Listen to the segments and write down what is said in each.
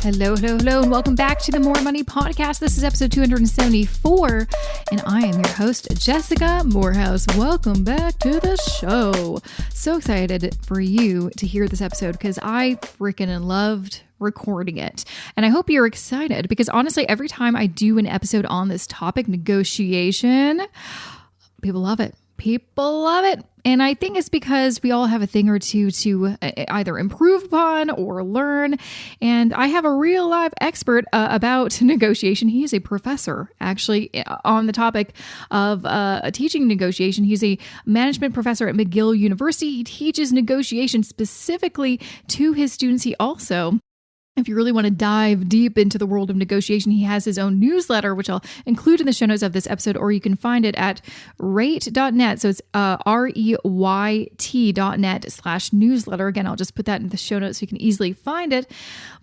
Hello, hello, hello, and welcome back to the More Money Podcast. This is episode 274, and I am your host, Jessica Morehouse. Welcome back to the show. So excited for you to hear this episode because I freaking loved recording it. And I hope you're excited because honestly, every time I do an episode on this topic, negotiation, people love it. People love it. And I think it's because we all have a thing or two to either improve upon or learn. And I have a real live expert about negotiation. He is a professor, actually, on the topic of teaching negotiation. He's a management professor at McGill University. He teaches negotiation specifically to his students. He also, if you really want to dive deep into the world of negotiation, he has his own newsletter, which I'll include in the show notes of this episode, or you can find it at reyt.net. So it's REYT.net/newsletter. Again, I'll just put that in the show notes so you can easily find it.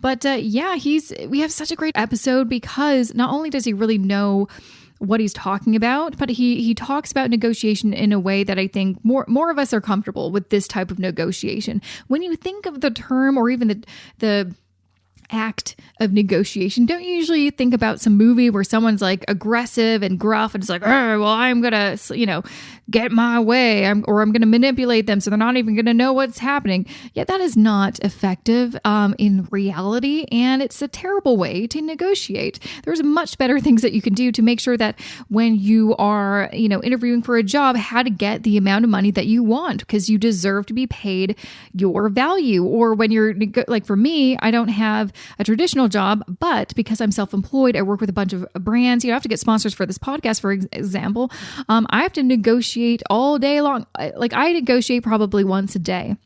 But we have such a great episode because not only does he really know what he's talking about, but he talks about negotiation in a way that I think more of us are comfortable with this type of negotiation. When you think of the term or even the act of negotiation, don't you usually think about some movie where someone's like aggressive and gruff and it's like, oh, well, I'm gonna, get my way, I'm gonna manipulate them so they're not even gonna know what's happening. Yet that is not effective in reality, and it's a terrible way to negotiate. There's much better things that you can do to make sure that when you are, interviewing for a job, how to get the amount of money that you want, because you deserve to be paid your value. Or when you're like, for me, I don't have a traditional job, but because I'm self-employed, I work with a bunch of brands. I have to get sponsors for this podcast, for example. I have to negotiate all day long. I negotiate probably once a day.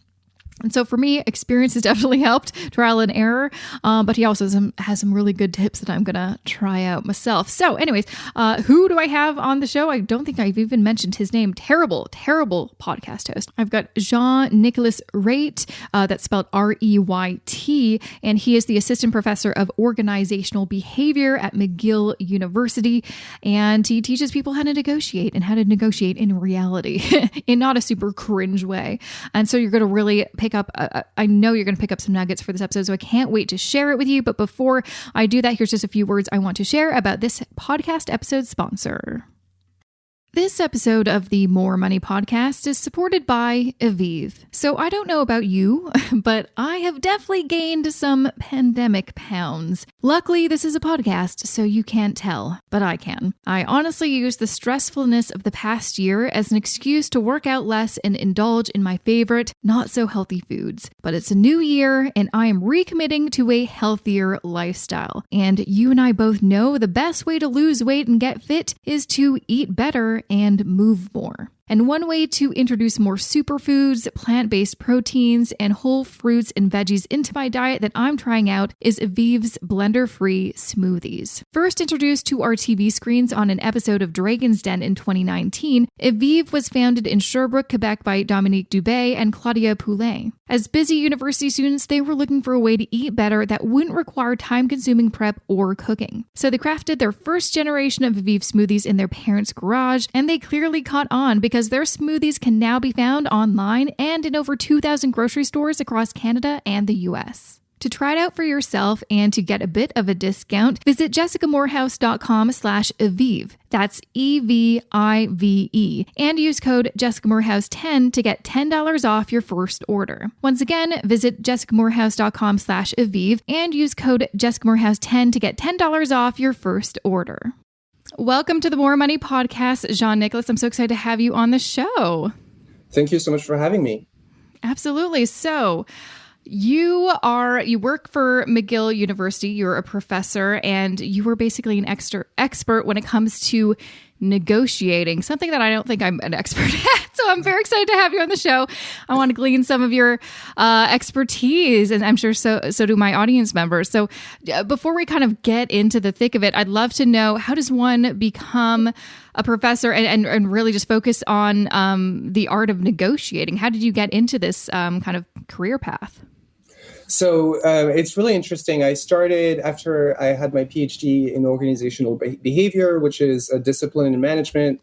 And so for me, experience has definitely helped, trial and error. But he also has some really good tips that I'm going to try out myself. So anyways, who do I have on the show? I don't think I've even mentioned his name. Terrible podcast host. I've got Jean-Nicolas Reyt, that's spelled Reyt, and he is the assistant professor of organizational behavior at McGill University. And he teaches people how to negotiate and how to negotiate in reality in not a super cringe way. And so you're going to really I know you're going to pick up some nuggets for this episode, so I can't wait to share it with you. But before I do that, here's just a few words I want to share about this podcast episode sponsor. This episode of the More Money Podcast is supported by Aviv. So I don't know about you, but I have definitely gained some pandemic pounds. Luckily, this is a podcast, so you can't tell, but I can. I honestly use the stressfulness of the past year as an excuse to work out less and indulge in my favorite, not so healthy foods. But it's a new year, and I am recommitting to a healthier lifestyle. And you and I both know the best way to lose weight and get fit is to eat better and move more. And one way to introduce more superfoods, plant-based proteins, and whole fruits and veggies into my diet that I'm trying out is Aviv's blender-free smoothies. First introduced to our TV screens on an episode of Dragon's Den in 2019, Aviv was founded in Sherbrooke, Quebec by Dominique Dubé and Claudia Poulet. As busy university students, they were looking for a way to eat better that wouldn't require time-consuming prep or cooking. So they crafted their first generation of Aviv smoothies in their parents' garage, and they clearly caught on because their smoothies can now be found online and in over 2,000 grocery stores across Canada and the US. To try it out for yourself and to get a bit of a discount, visit jessicamorehouse.com/Aviv. That's EVIVE. And use code JessicaMorehouse10 to get $10 off your first order. Once again, visit jessicamorehouse.com/Aviv and use code JessicaMorehouse10 to get $10 off your first order. Welcome to the More Money Podcast, Jean-Nicolas. I'm so excited to have you on the show. Thank you so much for having me. Absolutely. So you work for McGill University. You're a professor, and you are basically an expert when it comes to negotiating, something that I don't think I'm an expert at. So I'm very excited to have you on the show. I want to glean some of your expertise, and I'm sure so do my audience members. So before we kind of get into the thick of it, I'd love to know, how does one become a professor and really just focus on the art of negotiating? How did you get into this kind of career path? So it's really interesting. I started after I had my PhD in organizational behavior, which is a discipline in management.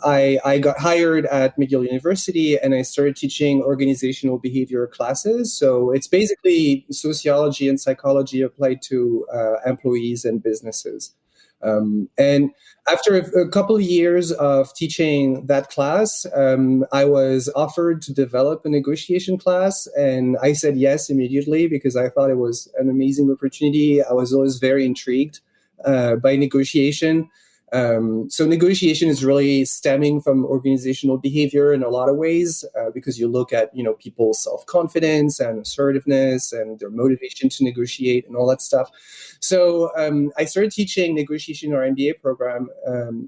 I got hired at McGill University and I started teaching organizational behavior classes. So it's basically sociology and psychology applied to employees and businesses. And after a couple of years of teaching that class, I was offered to develop a negotiation class. And I said yes immediately because I thought it was an amazing opportunity. I was always very intrigued by negotiation. So negotiation is really stemming from organizational behavior in a lot of ways, because you look at, people's self-confidence and assertiveness and their motivation to negotiate and all that stuff. So I started teaching negotiation in our MBA program,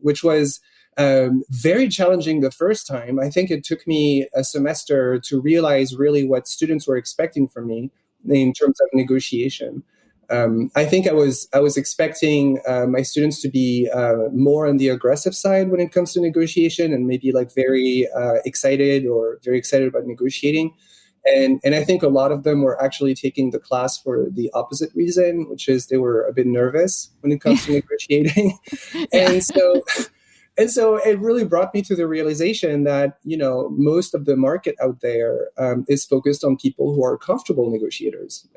which was very challenging the first time. I think it took me a semester to realize really what students were expecting from me in terms of negotiation. I think I was expecting my students to be more on the aggressive side when it comes to negotiation, and maybe like very excited about negotiating. And I think a lot of them were actually taking the class for the opposite reason, which is they were a bit nervous when it comes to negotiating. Yeah. And so it really brought me to the realization that, most of the market out there is focused on people who are comfortable negotiators.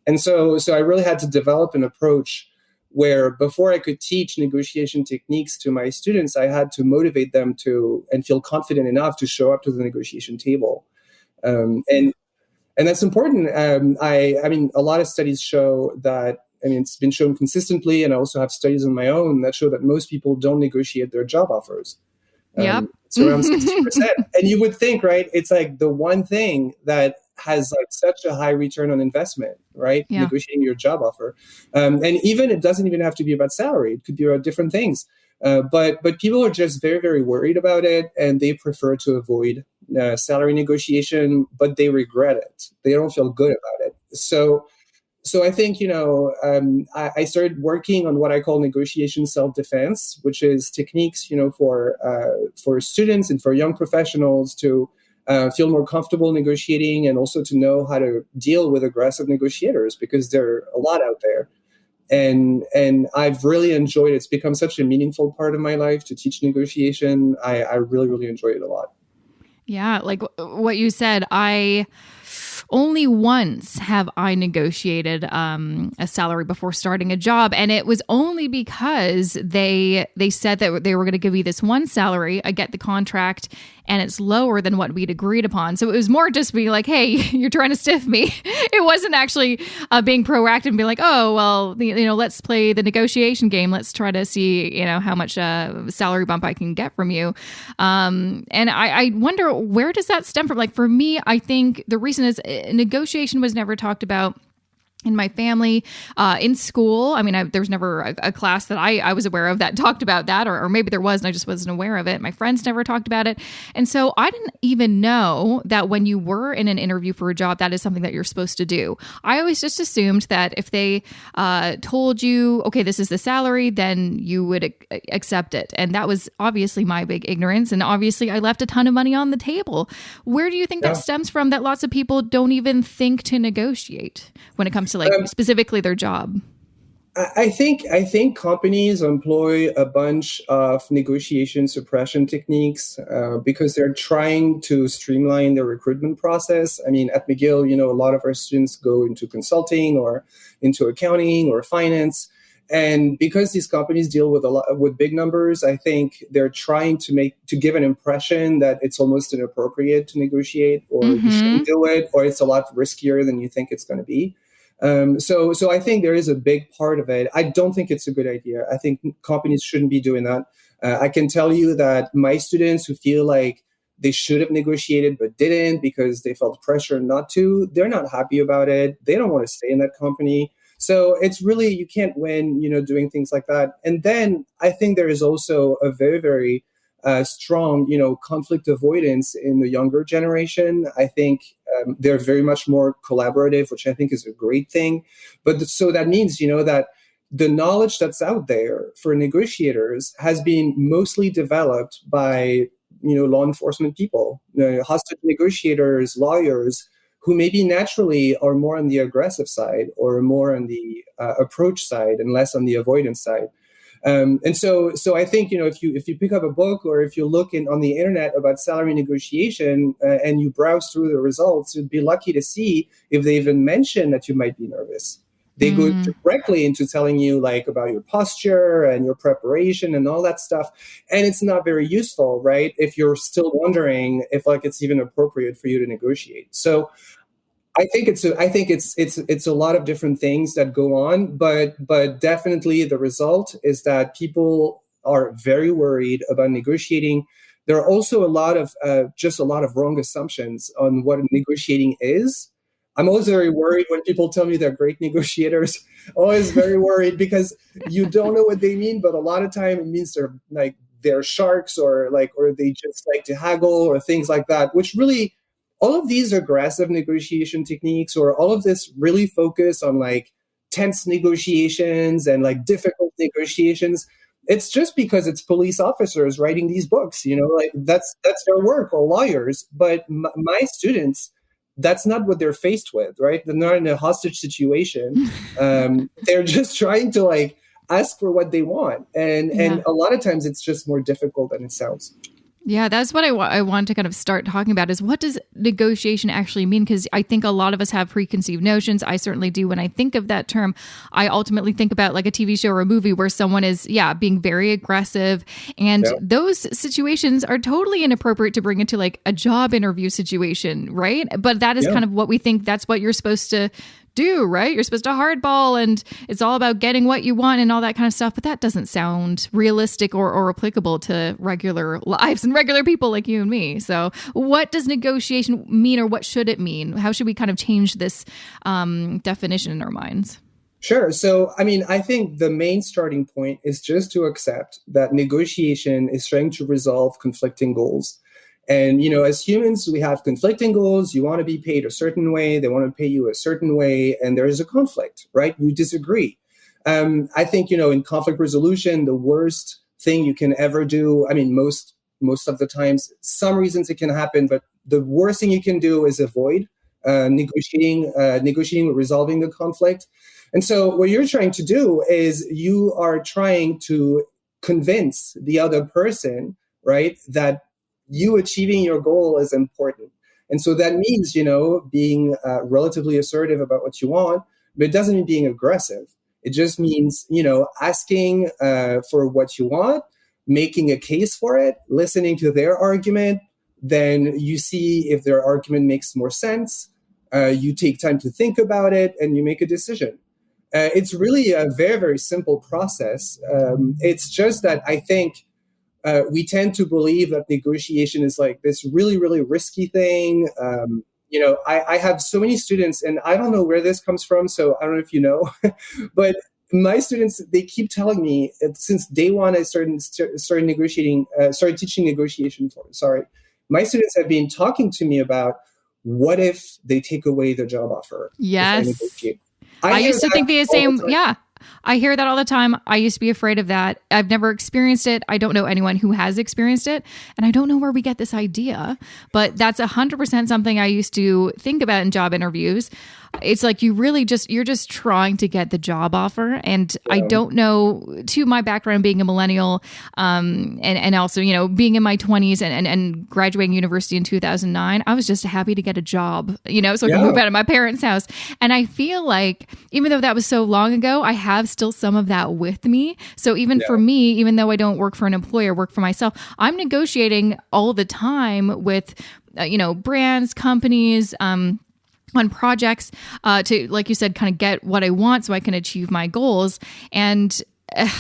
And so I really had to develop an approach where before I could teach negotiation techniques to my students, I had to motivate them to and feel confident enough to show up to the negotiation table. And that's important. I mean, a lot of studies show that, it's been shown consistently, and I also have studies on my own that show that most people don't negotiate their job offers. Yep. It's around 60%. And you would think, right, it's like the one thing that has like such a high return on investment, right? Yeah. Negotiating your job offer. And even it doesn't even have to be about salary. It could be about different things. But people are just very, very worried about it, and they prefer to avoid salary negotiation, but they regret it. They don't feel good about it. So I think, I started working on what I call negotiation self-defense, which is techniques, for students and for young professionals to feel more comfortable negotiating, and also to know how to deal with aggressive negotiators, because there are a lot out there. And I've really enjoyed it. It's become such a meaningful part of my life to teach negotiation. I really, really enjoy it a lot. Yeah, like what you said, only once have I negotiated a salary before starting a job, and it was only because they said that they were going to give me this one salary. I get the contract, and it's lower than what we'd agreed upon. So it was more just being like, "Hey, you're trying to stiff me." It wasn't actually being proactive and being like, "Oh, well, let's play the negotiation game. Let's try to see, how much salary bump I can get from you." And I wonder, where does that stem from? Like for me, I think the reason is negotiation was never talked about in my family, in school. I mean, there was never a class that I was aware of that talked about that, or maybe there was and I just wasn't aware of it. My friends never talked about it. And so I didn't even know that when you were in an interview for a job, that is something that you're supposed to do. I always just assumed that if they told you, okay, this is the salary, then you would accept it. And that was obviously my big ignorance. And obviously I left a ton of money on the table. Where do you think that stems from, that lots of people don't even think to negotiate when it comes to specifically their job? I think companies employ a bunch of negotiation suppression techniques because they're trying to streamline their recruitment process. I mean, at McGill, a lot of our students go into consulting or into accounting or finance. And because these companies deal with big numbers, I think they're trying to give an impression that it's almost inappropriate to negotiate, or you shouldn't do it, or it's a lot riskier than you think it's going to be. So I think there is a big part of it. I don't think it's a good idea. I think companies shouldn't be doing that. I can tell you that my students who feel like they should have negotiated but didn't because they felt pressure not to, they're not happy about it. They don't want to stay in that company. So it's really, you can't win, doing things like that. And then I think there is also a very, very strong, conflict avoidance in the younger generation. I think they're very much more collaborative, which I think is a great thing. But so that means, that the knowledge that's out there for negotiators has been mostly developed by, law enforcement people, hostage negotiators, lawyers, who maybe naturally are more on the aggressive side or more on the approach side and less on the avoidance side. And so I think, if you pick up a book or if you look on the internet about salary negotiation and you browse through the results, you'd be lucky to see if they even mention that you might be nervous. They go directly into telling you like about your posture and your preparation and all that stuff. And it's not very useful, right? If you're still wondering if like it's even appropriate for you to negotiate. So I think it's a lot of different things that go on, but definitely the result is that people are very worried about negotiating. There are also a lot of wrong assumptions on what negotiating is. I'm always very worried when people tell me they're great negotiators. Always very worried because you don't know what they mean, but a lot of time it means they're sharks or they just like to haggle or things like that, which really, all of these aggressive negotiation techniques or all of this really focus on like tense negotiations and like difficult negotiations. It's just because it's police officers writing these books, like that's their work, or lawyers. But my students, that's not what they're faced with, right? They're not in a hostage situation. They're just trying to like ask for what they want. And a lot of times it's just more difficult than it sounds. Yeah, that's what I want to kind of start talking about is what does negotiation actually mean? Because I think a lot of us have preconceived notions. I certainly do. When I think of that term, I ultimately think about like a TV show or a movie where someone is, being very aggressive. And those situations are totally inappropriate to bring into like a job interview situation, right? But that is kind of what we think that's what you're supposed to do, right? You're supposed to hardball and it's all about getting what you want and all that kind of stuff. But that doesn't sound realistic or applicable to regular lives and regular people like you and me. So what does negotiation mean, or what should it mean? How should we kind of change this definition in our minds? Sure. So, I think the main starting point is just to accept that negotiation is trying to resolve conflicting goals. And, as humans, we have conflicting goals. You want to be paid a certain way. They want to pay you a certain way. And there is a conflict, right? You disagree. I think, in conflict resolution, the worst thing you can ever do, most of the times, some reasons it can happen, but the worst thing you can do is avoid negotiating, resolving the conflict. And so what you're trying to do is you are trying to convince the other person, right, that you achieving your goal is important. And so that means, being relatively assertive about what you want, but it doesn't mean being aggressive. It just means, asking for what you want, making a case for it, listening to their argument. Then you see if their argument makes more sense. You take time to think about it and you make a decision. It's really a very, very simple process. It's just that I think we tend to believe that negotiation is like this really, really risky thing. I have so many students, and I don't know where this comes from, so I don't know if you know, but my students, they keep telling me since day one I started teaching negotiation my students have been talking to me about what if they take away the job offer. Yes. I used to think the same. Yeah. I hear that all the time. I used to be afraid of that. I've never experienced it. I don't know anyone who has experienced it. And I don't know where we get this idea, but that's 100% something I used to think about in job interviews. It's like you're just trying to get the job offer. And I don't know, to my background being a millennial, and also, being in my 20s and graduating university in 2009, I was just happy to get a job, so I could move out of my parents' house. And I feel like even though that was so long ago, I have still some of that with me. So even for me, even though I don't work for an employer, work for myself, I'm negotiating all the time with, brands, companies, on projects to, like you said, kind of get what I want so I can achieve my goals. And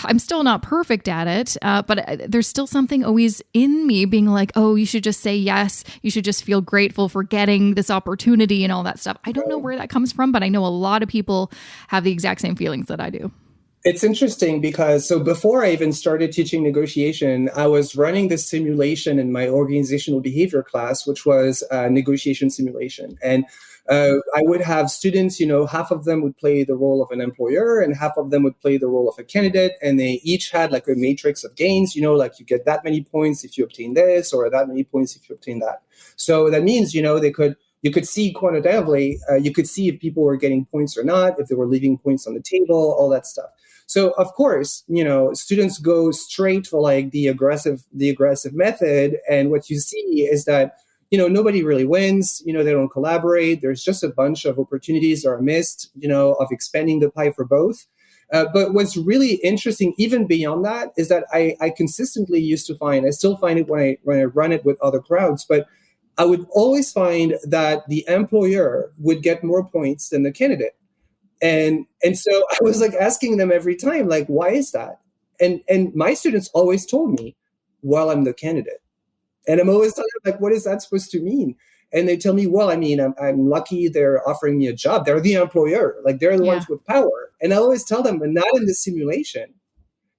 I'm still not perfect at it, but there's still something always in me being like, oh, you should just say yes. You should just feel grateful for getting this opportunity and all that stuff. I don't know where that comes from, but I know a lot of people have the exact same feelings that I do. It's interesting because before I even started teaching negotiation, I was running this simulation in my organizational behavior class, which was negotiation simulation. And I would have students, half of them would play the role of an employer and half of them would play the role of a candidate. And they each had like a matrix of gains, like you get that many points if you obtain this, or that many points if you obtain that. So that means, you could see quantitatively, you could see if people were getting points or not, if they were leaving points on the table, all that stuff. So of course, students go straight for like the aggressive method. And what you see is that, nobody really wins, they don't collaborate. There's just a bunch of opportunities are missed, of expanding the pie for both. But what's really interesting, even beyond that, is that I consistently used to find, I still find it when I run it with other crowds, but I would always find that the employer would get more points than the candidate. And so I was like asking them every time, like, why is that? And my students always told me, well, I'm the candidate. And I'm always telling them, like, what is that supposed to mean? And they tell me, well, I mean, I'm lucky they're offering me a job. They're the employer, like they're the ones with power. And I always tell them, but not in this simulation.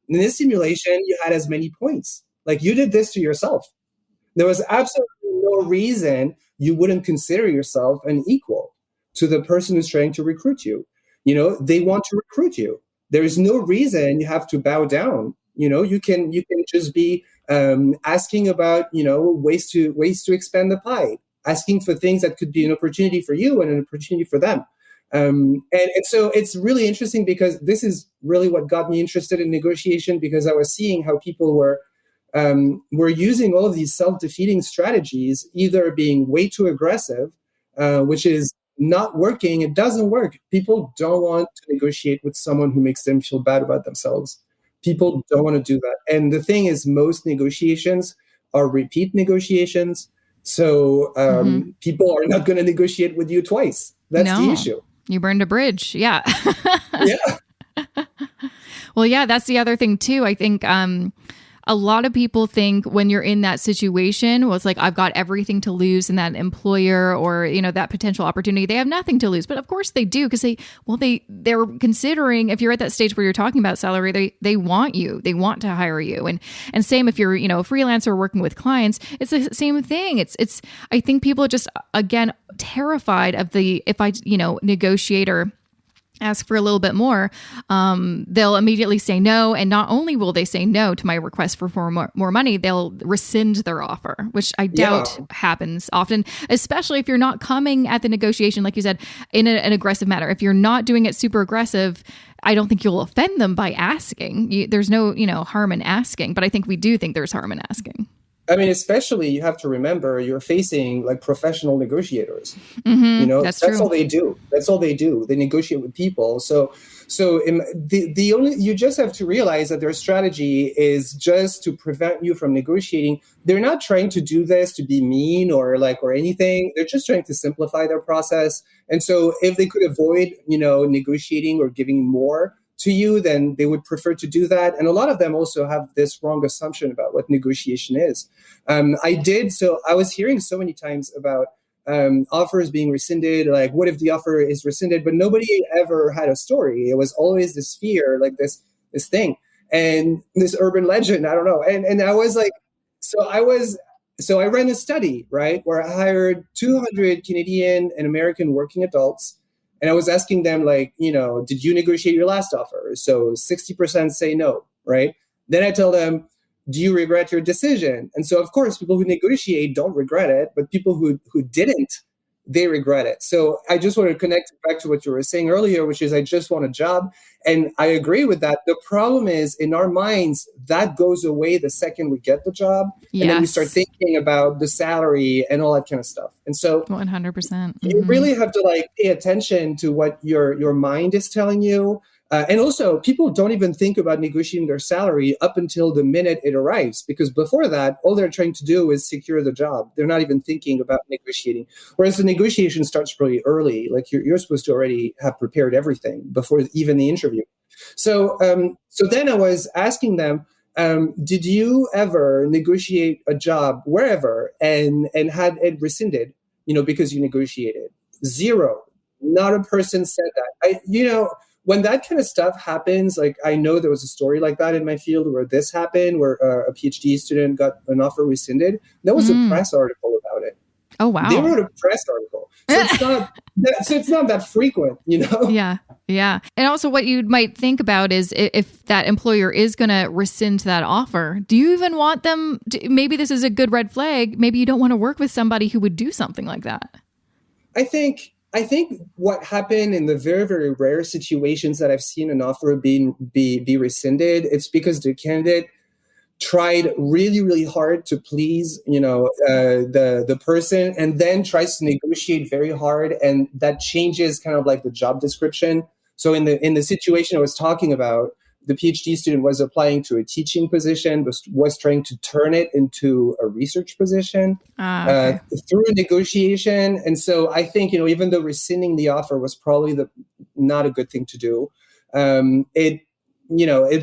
In this simulation, you had as many points. Like you did this to yourself. There was absolutely no reason you wouldn't consider yourself an equal to the person who's trying to recruit you. They want to recruit you. There is no reason you have to bow down. You can just be asking about, ways to expand the pie, asking for things that could be an opportunity for you and an opportunity for them. And so it's really interesting because this is really what got me interested in negotiation, because I was seeing how people were using all of these self-defeating strategies, either being way too aggressive, which is not working. It doesn't work. People don't want to negotiate with someone who makes them feel bad about themselves. People don't want to do that. And the thing is, most negotiations are repeat negotiations. So people are not going to negotiate with you twice. That's the issue. You burned a bridge. Yeah. Yeah. Well, yeah, that's the other thing too. I think a lot of people think when you're in that situation, well, it's like, I've got everything to lose in that employer or, that potential opportunity. They have nothing to lose. But of course they do, because they're considering, if you're at that stage where you're talking about salary, they want you, they want to hire you. And same if you're, a freelancer working with clients, it's the same thing. It's I think people are just, again, terrified of if I, negotiator ask for a little bit more, they'll immediately say no. And not only will they say no to my request for more money, they'll rescind their offer, which I doubt happens often, especially if you're not coming at the negotiation, like you said, in an aggressive manner. If you're not doing it super aggressive, I don't think you'll offend them by asking. There's no, harm in asking, but I think we do think there's harm in asking. I mean, especially you have to remember you're facing like professional negotiators. That's true. All they do. That's all they do. They negotiate with people. So the only, you just have to realize that their strategy is just to prevent you from negotiating. They're not trying to do this to be mean or anything. They're just trying to simplify their process. And so if they could avoid, negotiating or giving more to you, then they would prefer to do that. And a lot of them also have this wrong assumption about what negotiation is. I was hearing so many times about offers being rescinded, like what if the offer is rescinded, but nobody ever had a story. It was always this fear, like this thing and this urban legend, I don't know. And I was like, so I ran a study, right, where I hired 200 Canadian and American working adults. And I was asking them, like, did you negotiate your last offer? So 60% say no, right? Then I tell them, do you regret your decision? And so, of course, people who negotiate don't regret it, but people who didn't, they regret it. So I just want to connect back to what you were saying earlier, which is I just want a job. And I agree with that. The problem is in our minds, that goes away the second we get the job. Yes. And then we start thinking about the salary and all that kind of stuff. And so 100%. You really have to pay attention to what your mind is telling you. And also, people don't even think about negotiating their salary up until the minute it arrives, because before that, all they're trying to do is secure the job. They're not even thinking about negotiating. Whereas the negotiation starts really early. Like you're supposed to already have prepared everything before even the interview. So then I was asking them, did you ever negotiate a job wherever and had it rescinded, because you negotiated? Zero. Not a person said that. When that kind of stuff happens, like I know there was a story like that in my field where this happened, where a PhD student got an offer rescinded. There was a press article about it. Oh, wow. They wrote a press article. So it's not that frequent, Yeah. Yeah. And also what you might think about is if that employer is going to rescind that offer, do you even want them? Maybe this is a good red flag. Maybe you don't want to work with somebody who would do something like that. I think I think what happened in the very, very rare situations that I've seen an offer be rescinded, it's because the candidate tried really, really hard to please, the person, and then tries to negotiate very hard, and that changes kind of like the job description. So in the situation I was talking about, the PhD student was applying to a teaching position, was trying to turn it into a research position through negotiation. And so I think, even though rescinding the offer was probably not a good thing to do, it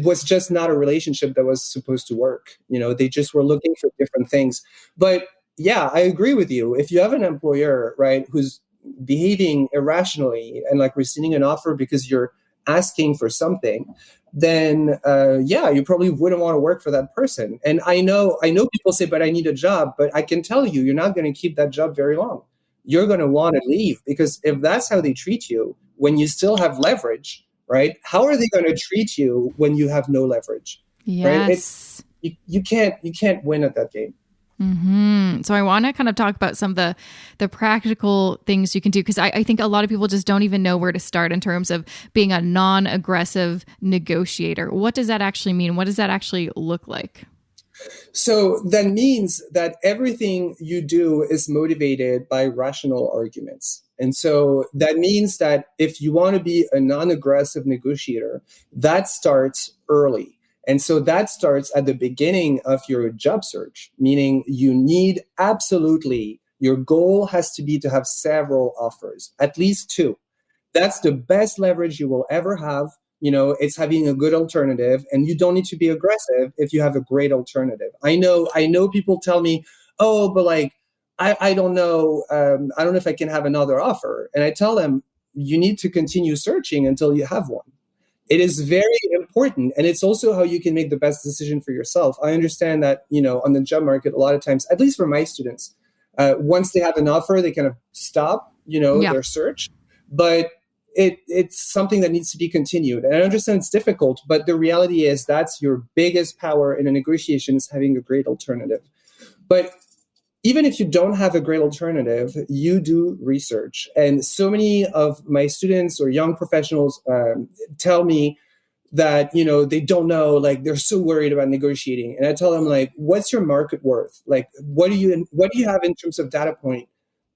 was just not a relationship that was supposed to work. They just were looking for different things. But yeah, I agree with you. If you have an employer, right, who's behaving irrationally and like rescinding an offer because you're asking for something, then you probably wouldn't want to work for that person. And I know people say, but I need a job. But I can tell you, you're not going to keep that job very long. You're going to want to leave, because if that's how they treat you when you still have leverage, right? How are they going to treat you when you have no leverage? Yes. Right? You can't win at that game. Mm-hmm. So I want to kind of talk about some of the practical things you can do, because I think a lot of people just don't even know where to start in terms of being a non-aggressive negotiator. What does that actually mean? What does that actually look like? So that means that everything you do is motivated by rational arguments. And so that means that if you want to be a non-aggressive negotiator, that starts early. And so that starts at the beginning of your job search, meaning you need your goal has to be to have several offers, at least 2. That's the best leverage you will ever have. It's having a good alternative, and you don't need to be aggressive if you have a great alternative. I know people tell me, oh, but like, I don't know. I don't know if I can have another offer. And I tell them, you need to continue searching until you have one. It is very important. And it's also how you can make the best decision for yourself. I understand that, on the job market, a lot of times, at least for my students, once they have an offer, they kind of stop, their search. But it's something that needs to be continued. And I understand it's difficult, but the reality is that's your biggest power in a negotiation, is having a great alternative. But even if you don't have a great alternative, you do research. And so many of my students or young professionals tell me that, they don't know, like they're so worried about negotiating. And I tell them, like, what's your market worth? Like, what do you have in terms of data point,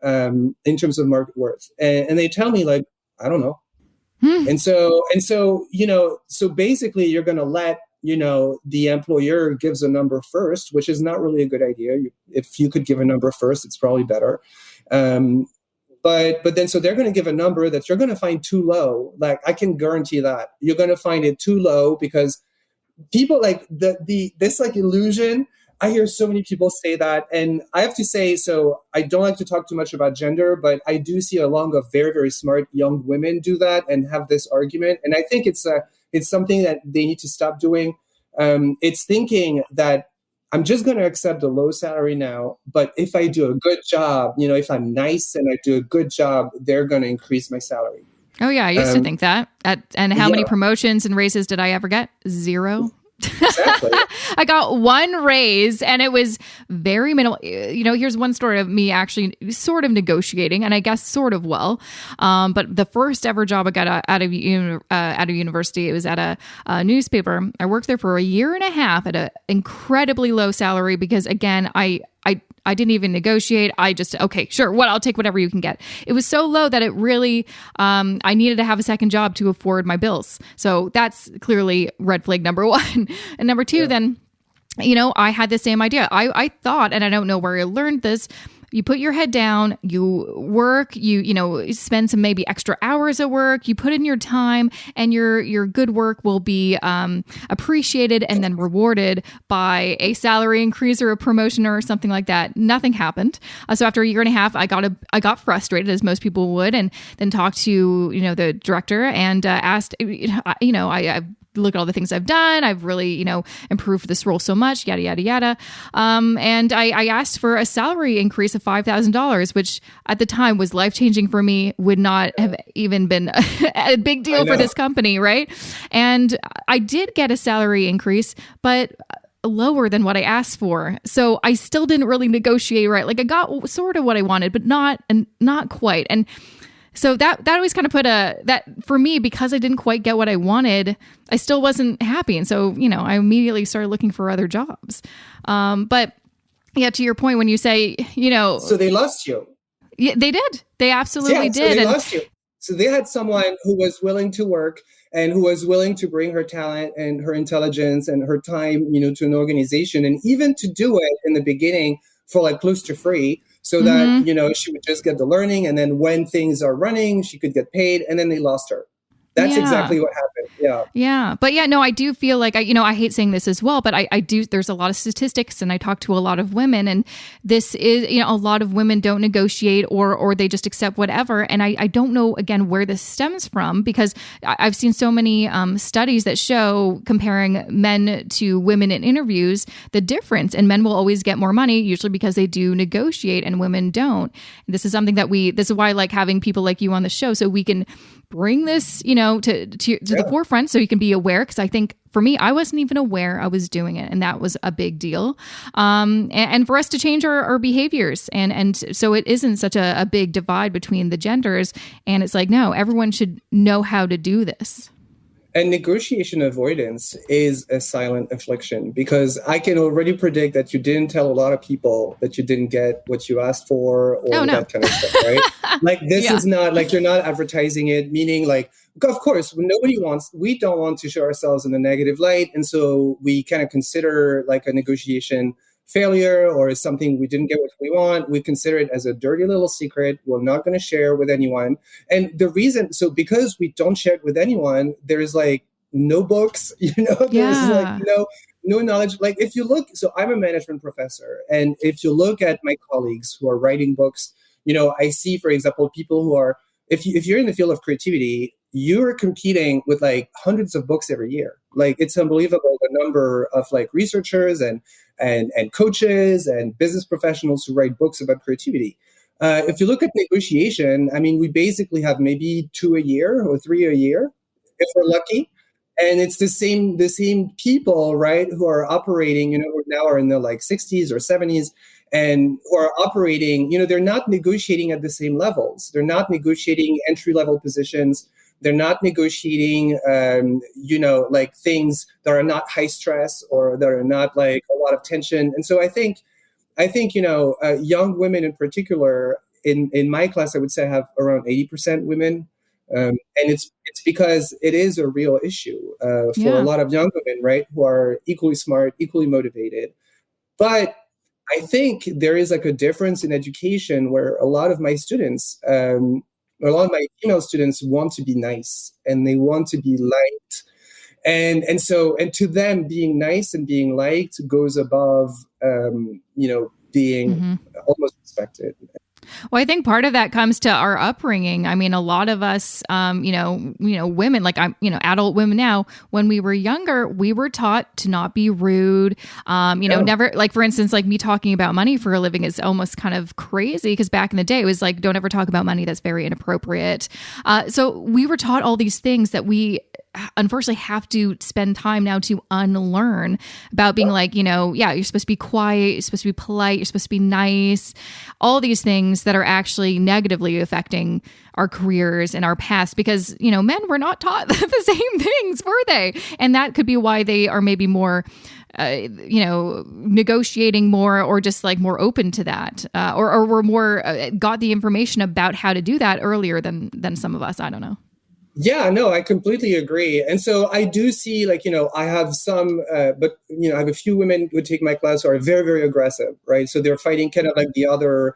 in terms of market worth? And they tell me, like, I don't know. And so, so basically you're going to let, the employer gives a number first, which is not really a good idea. If you could give a number first, it's probably better. But then, so they're going to give a number that you're going to find too low. Like, I can guarantee that you're going to find it too low, because people like this like illusion. I hear so many people say that, and I have to say, so I don't like to talk too much about gender, but I do see a lot of very, very smart young women do that and have this argument. And I think it's something that they need to stop doing. It's thinking that I'm just going to accept a low salary now, but if I do a good job, if I'm nice and I do a good job, they're going to increase my salary. Oh yeah, I used to think that. And how many promotions and raises did I ever get? 0. Exactly. I got 1 raise, and it was very minimal. Here's one story of me actually sort of negotiating, and I guess sort of well. But the first ever job I got out of university, it was at a newspaper. I worked there for a year and a half at an incredibly low salary, because again, I didn't even negotiate. I just, okay, sure. I'll take whatever you can get. It was so low that it really, I needed to have a second job to afford my bills. So that's clearly red flag number 1. And number 2, then, I had the same idea. I thought, and I don't know where I learned this, you put your head down, you work, you spend some maybe extra hours at work, you put in your time, and your good work will be appreciated and then rewarded by a salary increase or a promotion or something like that. Nothing happened. So after a year and a half, I got frustrated, as most people would, and then talked to the director and asked, I look at all the things I've done. I've really, improved this role so much, yada, yada, yada. And I asked for a salary increase of $5,000, which at the time was life-changing for me, would not have even been a big deal for this company, right? And I did get a salary increase, but lower than what I asked for. So I still didn't really negotiate right. Like, I got sort of what I wanted, but not quite. And So that always kind of put that for me, because I didn't quite get what I wanted, I still wasn't happy. And so, I immediately started looking for other jobs. But yeah, to your point, when you say, So they lost you. Yeah, they did. They absolutely did. So they lost you. So they had someone who was willing to work and who was willing to bring her talent and her intelligence and her time, to an organization, and even to do it in the beginning for like close to free, so that, she would just get the learning. And then when things are running, she could get paid, and then they lost her. That's exactly what happened. Yeah. Yeah. But yeah, no, I do feel like I hate saying this as well, but I do, there's a lot of statistics, and I talk to a lot of women, and this is, a lot of women don't negotiate, or they just accept whatever. And I don't know, again, where this stems from, because I've seen so many studies that show, comparing men to women in interviews, the difference, and men will always get more money, usually because they do negotiate and women don't. This is something that this is why I like having people like you on the show, so we can bring this, to the forefront, so you can be aware. Because I think for me, I wasn't even aware I was doing it, and that was a big deal. And for us to change our behaviors, and so it isn't such a big divide between the genders. And it's like, no, everyone should know how to do this. And negotiation avoidance is a silent affliction, because I can already predict that you didn't tell a lot of people that you didn't get what you asked for, or that kind of stuff, right? Like this is not like, you're not advertising it, meaning like, of course, we don't want to show ourselves in a negative light. And so we kind of consider like a negotiation failure, or is something we didn't get what we want. We consider it as a dirty little secret we're not going to share with anyone. And the reason, so because we don't share it with anyone, there's like no books, there's like no knowledge. Like if you look, so I'm a management professor, and if you look at my colleagues who are writing books, I see, for example, people who are, if you're in the field of creativity, you're competing with like hundreds of books every year. Like it's unbelievable the number of like researchers and coaches and business professionals who write books about creativity. If you look at negotiation, I mean, we basically have maybe 2 a year or 3 a year, if we're lucky. And it's the same people, right, who are operating, who now are in their like 60s or 70s, and who are operating, they're not negotiating at the same levels. They're not negotiating entry-level positions. They're not negotiating, like things that are not high stress, or that are not like a lot of tension. And so I think, young women in particular, in my class, I would say I have around 80% women. And it's because it is a real issue for a lot of young women, right, who are equally smart, equally motivated. But I think there is like a difference in education, where a lot of my students, a lot of my female students, want to be nice, and they want to be liked. And to them, being nice and being liked goes above, being almost respected. Well, I think part of that comes to our upbringing. I mean, a lot of us, women, like I'm, adult women now, when we were younger, we were taught to not be rude. Never, like, for instance, like me talking about money for a living is almost kind of crazy, because back in the day it was like, don't ever talk about money. That's very inappropriate. So we were taught all these things that we unfortunately have to spend time now to unlearn, about being like, you're supposed to be quiet, you're supposed to be polite, you're supposed to be nice, all these things that are actually negatively affecting our careers and our past, because, men were not taught the same things, were they? And that could be why they are maybe more, negotiating more, or just like more open to that, or were more, got the information about how to do that earlier than some of us. I don't know. Yeah, no, I completely agree. And so I do see, like, I have some, but, I have a few women who take my class who are very, very aggressive, right? So they're fighting kind of like the other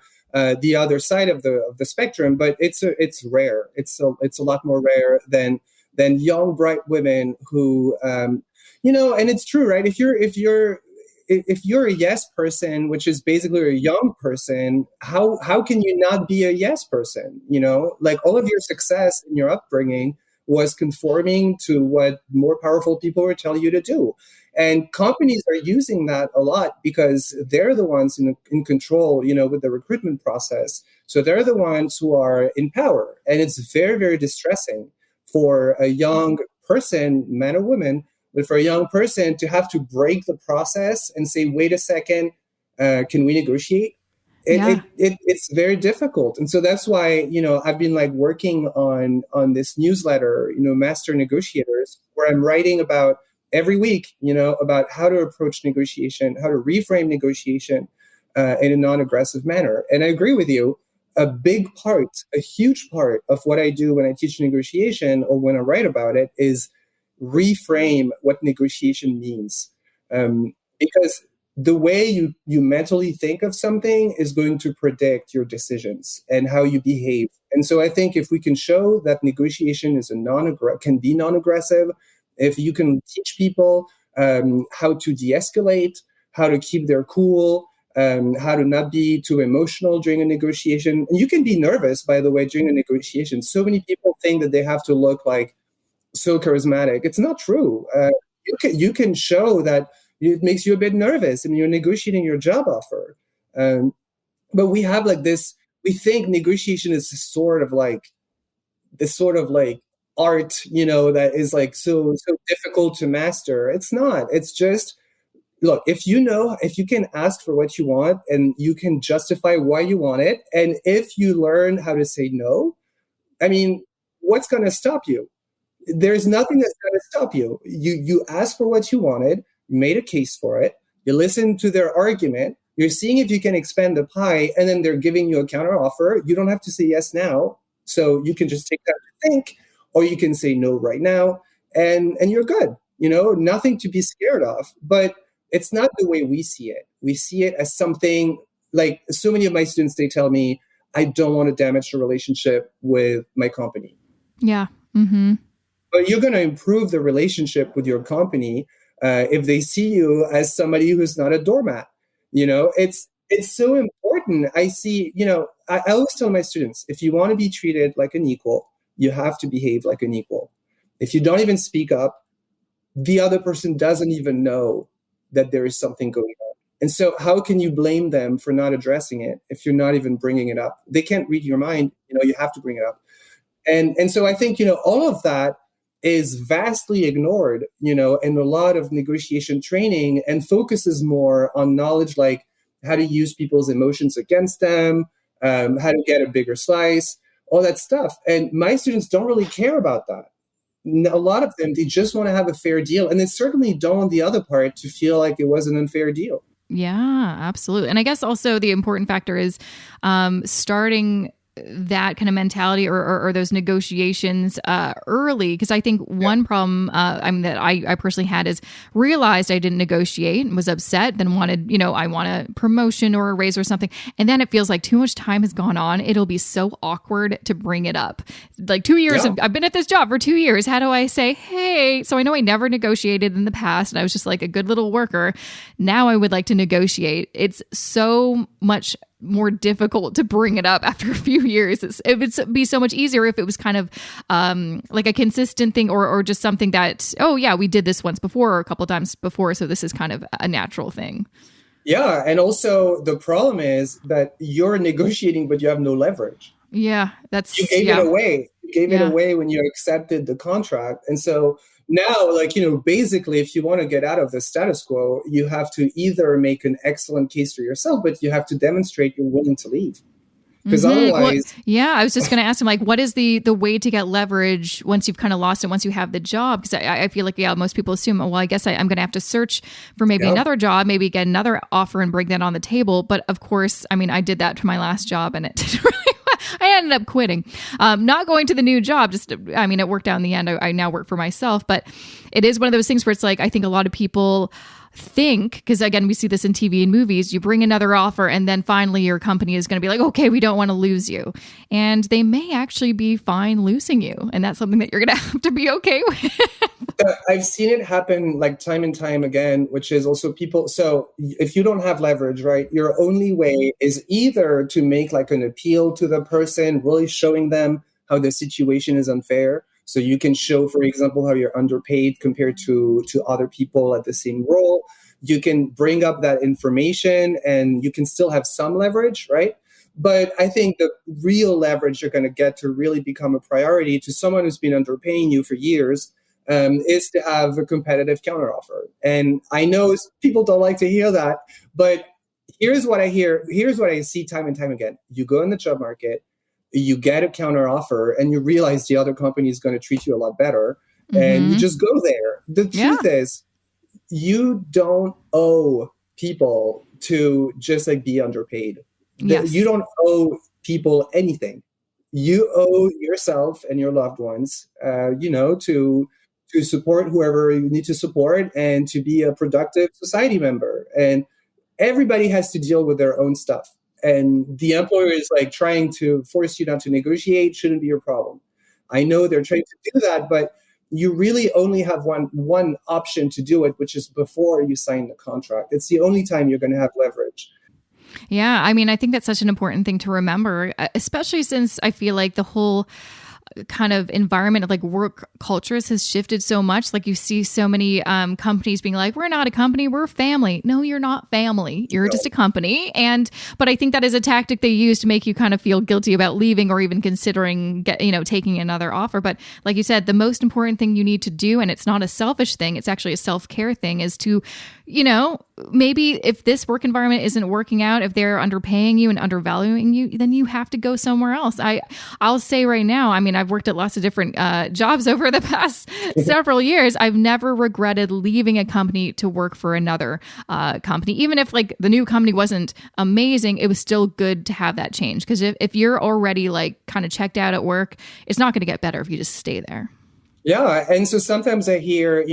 side of the spectrum, but it's rare. It's a lot more rare than young, bright women who, and it's true, right? If you're a yes person, which is basically a young person, how can you not be a yes person? Like all of your success in your upbringing was conforming to what more powerful people were telling you to do. And companies are using that a lot, because they're the ones in control, with the recruitment process. So they're the ones who are in power. And it's very, very distressing for a young person, man or woman, but for a young person to have to break the process and say, wait a second, can we negotiate? Yeah. It's very difficult. And so that's why, I've been like working on this newsletter, Master Negotiators, where I'm writing about every week, about how to approach negotiation, how to reframe negotiation in a non-aggressive manner. And I agree with you. A huge part of what I do when I teach negotiation or when I write about it is reframe what negotiation means. Because the way you mentally think of something is going to predict your decisions and how you behave. And so I think if we can show that negotiation is can be non-aggressive, if you can teach people how to de-escalate, how to keep their cool, how to not be too emotional during a negotiation. And you can be nervous, by the way, during a negotiation. So many people think that they have to look like so charismatic. It's not true. You can show that it makes you a bit nervous and you're negotiating your job offer. But we have like this, we think negotiation is this sort of like art, that is like so difficult to master. It's not. It's just, look, if you can ask for what you want and you can justify why you want it, and if you learn how to say no, I mean, what's going to stop you? There's nothing that's going to stop you. You asked for what you wanted, you made a case for it, you listen to their argument, you're seeing if you can expand the pie, and then they're giving you a counter offer. You don't have to say yes now. So you can just take time to think, or you can say no right now, and you're good. Nothing to be scared of. But it's not the way we see it. We see it as something like, so many of my students, they tell me, I don't want to damage the relationship with my company. Yeah. Mm-hmm. But you're going to improve the relationship with your company if they see you as somebody who's not a doormat. It's so important. I see, I always tell my students, if you want to be treated like an equal, you have to behave like an equal. If you don't even speak up, the other person doesn't even know that there is something going on. And so how can you blame them for not addressing it if you're not even bringing it up? They can't read your mind. You have to bring it up. And so I think, all of that is vastly ignored, in a lot of negotiation training, and focuses more on knowledge like how to use people's emotions against them, how to get a bigger slice, all that stuff. And my students don't really care about that. A lot of them, they just want to have a fair deal. And they certainly don't want the other part to feel like it was an unfair deal. Yeah, absolutely. And I guess also the important factor is starting that kind of mentality or those negotiations early. Because I think one problem that I personally had is realized I didn't negotiate and was upset, then wanted, I want a promotion or a raise or something. And then it feels like too much time has gone on. It'll be so awkward to bring it up. Like 2 years, I've been at this job for 2 years. How do I say, hey, so I know I never negotiated in the past and I was just like a good little worker. Now I would like to negotiate. It's so much more difficult to bring it up after a few years. It would be so much easier if it was kind of like a consistent thing or just something that, oh yeah, we did this once before or a couple of times before. So this is kind of a natural thing. Yeah. And also the problem is that you're negotiating, but you have no leverage. Yeah. You gave it away. You gave it away when you accepted the contract. And so now, basically, if you want to get out of the status quo, you have to either make an excellent case for yourself, but you have to demonstrate you're willing to leave. Because otherwise... Well, I was just going to ask him, what is the way to get leverage once you've kind of lost it, once you have the job? Because I feel like, most people assume, well, I guess I'm going to have to search for maybe another job, maybe get another offer and bring that on the table. But of course, I did that to my last job and it didn't really I ended up quitting, not going to the new job. It worked out in the end. I now work for myself, but it is one of those things where it's like, I think a lot of people think, because again, we see this in TV and movies, you bring another offer and then finally your company is going to be like, okay, we don't want to lose you. And they may actually be fine losing you. And that's something that you're going to have to be okay with. I've seen it happen like time and time again, which is also people. So if you don't have leverage, right, your only way is either to make like an appeal to the person, really showing them how the situation is unfair. So you can show, for example, how you're underpaid compared to other people at the same role. You can bring up that information and you can still have some leverage, right? But I think the real leverage you're going to get to really become a priority to someone who's been underpaying you for years is to have a competitive counteroffer. And I know people don't like to hear that, but here's what I hear. Here's what I see time and time again. You go in the job market, you get a counter offer, and you realize the other company is going to treat you a lot better, and you just go there. The truth is, you don't owe people to just like be underpaid. You don't owe people anything. You owe yourself and your loved ones, to support whoever you need to support and to be a productive society member. And everybody has to deal with their own stuff. And the employer is like trying to force you not to negotiate shouldn't be your problem. I know they're trying to do that, but you really only have one option to do it, which is before you sign the contract. It's the only time you're going to have leverage. Yeah. I mean, I think that's such an important thing to remember, especially since I feel like the whole kind of environment of like work cultures has shifted so much. Like you see so many companies being like, we're not a company, we're family. No, you're not family. You're just a company. But I think that is a tactic they use to make you kind of feel guilty about leaving or even considering taking another offer. But like you said, the most important thing you need to do, and it's not a selfish thing, it's actually a self-care thing, is to, maybe if this work environment isn't working out, if they're underpaying you and undervaluing you, then you have to go somewhere else. I'll say right now, I mean, I've worked at lots of different jobs over the past several years. I've never regretted leaving a company to work for another company. Even if like the new company wasn't amazing, it was still good to have that change. Because if you're already like kind of checked out at work, it's not going to get better if you just stay there. Yeah. And so sometimes I hear,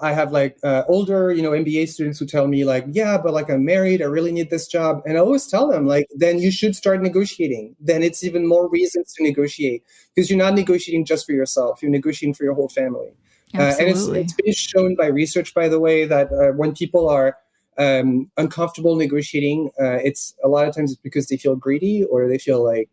I have like older, MBA students who tell me like, yeah, but like I'm married, I really need this job. And I always tell them like, then you should start negotiating. Then it's even more reasons to negotiate, because you're not negotiating just for yourself. You're negotiating for your whole family. And it's been shown by research, by the way, that when people are uncomfortable negotiating, it's a lot of times it's because they feel greedy or they feel like,